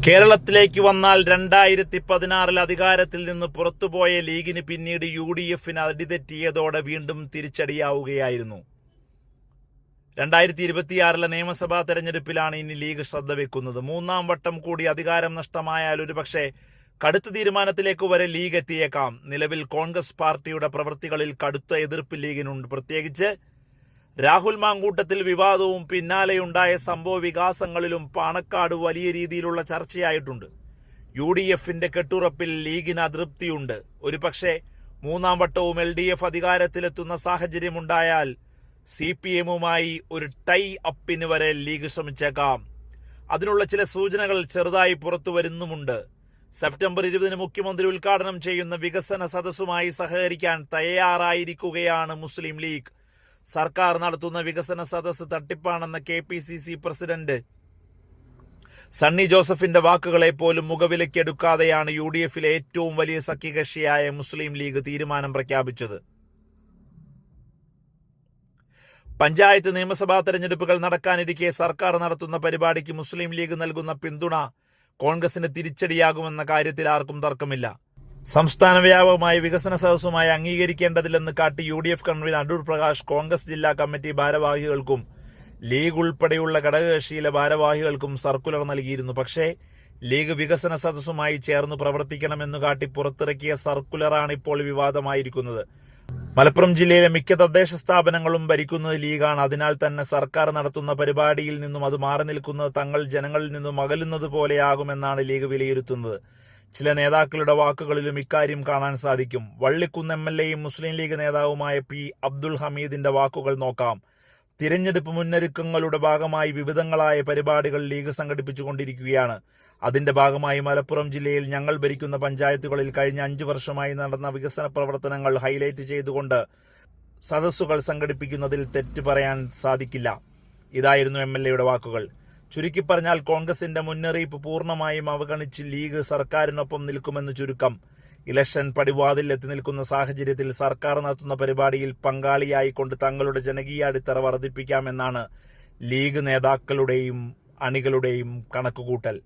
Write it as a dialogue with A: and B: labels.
A: കേരളത്തിലേക്ക് വന്നാൽ 2016 അധികാരത്തിൽ നിന്ന് പുറത്തുപോയ ലീഗിന് പിന്നീട് UDFന് അടിതെറ്റിയതോടെ വീണ്ടും തിരിച്ചടിയാവുകയായിരുന്നു. 2026 നിയമസഭാ തെരഞ്ഞെടുപ്പിലാണ് ഇനി ലീഗ് ശ്രദ്ധ വെക്കുന്നത്. മൂന്നാം വട്ടം കൂടി അധികാരം നഷ്ടമായാൽ ഒരുപക്ഷെ കടുത്ത തീരുമാനത്തിലേക്ക് വരെ ലീഗ് എത്തിയേക്കാം. നിലവിൽ കോൺഗ്രസ് പാർട്ടിയുടെ പ്രവൃത്തികളിൽ കടുത്ത എതിർപ്പ് ലീഗിനുണ്ട്. പ്രത്യേകിച്ച് രാഹുൽ മാങ്കൂട്ടത്തിൽ വിവാദവും പിന്നാലെയുണ്ടായ സംഭവ വികാസങ്ങളിലും പാണക്കാട് വലിയ രീതിയിലുള്ള ചർച്ചയായിട്ടുണ്ട്. UDFന്റെ കെട്ടുറപ്പിൽ ലീഗിന് അതൃപ്തിയുണ്ട്. ഒരുപക്ഷെ മൂന്നാം വട്ടവും LDF അധികാരത്തിലെത്തുന്ന സാഹചര്യമുണ്ടായാൽ CPMുമായി ഒരു ടൈ അപ്പിന് വരെ ലീഗ് ശ്രമിച്ചേക്കാം. അതിനുള്ള ചില സൂചനകൾ ചെറുതായി പുറത്തു വരുന്നുമുണ്ട്. സെപ്റ്റംബർ 20 മുഖ്യമന്ത്രി ഉദ്ഘാടനം ചെയ്യുന്ന വികസന സദസ്സുമായി സഹകരിക്കാൻ തയ്യാറായിരിക്കുകയാണ് മുസ്ലിം ലീഗ്. സർക്കാർ നടത്തുന്ന വികസന സദസ്സ് തട്ടിപ്പാണെന്ന KPCC പ്രസിഡന്റ് സണ്ണി ജോസഫിന്റെ വാക്കുകളെ പോലും മുഖവിലക്കെടുക്കാതെയാണ് UDFലെ ഏറ്റവും വലിയ സഖ്യകക്ഷിയായ മുസ്ലിം ലീഗ് തീരുമാനം പ്രഖ്യാപിച്ചത്. പഞ്ചായത്ത് നിയമസഭാ തെരഞ്ഞെടുപ്പുകൾ നടക്കാനിരിക്കെ സർക്കാർ നടത്തുന്ന പരിപാടിക്ക് മുസ്ലിം ലീഗ് നൽകുന്ന പിന്തുണ കോൺഗ്രസിന് തിരിച്ചടിയാകുമെന്ന കാര്യത്തിൽ ആർക്കും തർക്കമില്ല. സംസ്ഥാന വ്യാപകമായ വികസന സദസ്സുമായി അംഗീകരിക്കേണ്ടതില്ലെന്ന് കാട്ടി UDF കൺവീനർ അടൂർ പ്രകാശ് കോൺഗ്രസ് ജില്ലാ കമ്മിറ്റി ഭാരവാഹികൾക്കും ലീഗ് ഉൾപ്പെടെയുള്ള ഘടകകക്ഷിയിലെ ഭാരവാഹികൾക്കും സർക്കുലർ നൽകിയിരുന്നു. പക്ഷേ ലീഗ് വികസന സദസ്സുമായി ചേർന്ന് പ്രവർത്തിക്കണമെന്ന് കാട്ടി പുറത്തിറക്കിയ സർക്കുലറാണ് ഇപ്പോൾ വിവാദമായിരിക്കുന്നത്. മലപ്പുറം ജില്ലയിലെ മിക്ക തദ്ദേശ സ്ഥാപനങ്ങളും ഭരിക്കുന്നത് ലീഗാണ്. അതിനാൽ തന്നെ സർക്കാർ നടത്തുന്ന പരിപാടിയിൽ നിന്നും അത് മാറി നിൽക്കുന്നത് തങ്ങൾ ജനങ്ങളിൽ നിന്നും അകലുന്നത് പോലെയാകുമെന്നാണ് ലീഗ് വിലയിരുത്തുന്നത്. ചില നേതാക്കളുടെ വാക്കുകളിലും ഇക്കാര്യം കാണാൻ സാധിക്കും. വള്ളിക്കുന്ന് MLAയും മുസ്ലിം ലീഗ് നേതാവുമായ P. അബ്ദുൽ ഹമീദിന്റെ വാക്കുകൾ നോക്കാം. തിരഞ്ഞെടുപ്പ് മുന്നൊരുക്കങ്ങളുടെ ഭാഗമായി വിവിധങ്ങളായ പരിപാടികൾ ലീഗ് സംഘടിപ്പിച്ചുകൊണ്ടിരിക്കുകയാണ്. അതിന്റെ ഭാഗമായി മലപ്പുറം ജില്ലയിൽ ഞങ്ങൾ ഭരിക്കുന്ന പഞ്ചായത്തുകളിൽ കഴിഞ്ഞ 5 വർഷമായി നടന്ന വികസന പ്രവർത്തനങ്ങൾ ഹൈലൈറ്റ് ചെയ്തുകൊണ്ട് സദസ്സുകൾ സംഘടിപ്പിക്കുന്നതിൽ തെറ്റ് പറയാൻ സാധിക്കില്ല. ഇതായിരുന്നു MLAയുടെ വാക്കുകൾ. ചുരുക്കി പറഞ്ഞാൽ കോൺഗ്രസിന്റെ മുന്നറിയിപ്പ് പൂർണ്ണമായും അവഗണിച്ച് ലീഗ് സർക്കാരിനൊപ്പം നിൽക്കുമെന്ന് ചുരുക്കം. ഇലക്ഷൻ പടിവാതിൽ എത്തി നിൽക്കുന്ന സാഹചര്യത്തിൽ സർക്കാർ നടത്തുന്ന പരിപാടിയിൽ പങ്കാളിയായിക്കൊണ്ട് തങ്ങളുടെ ജനകീയ അടിത്തറ വർദ്ധിപ്പിക്കാമെന്നാണ് ലീഗ് നേതാക്കളുടെയും അണികളുടെയും കണക്കുകൂട്ടൽ.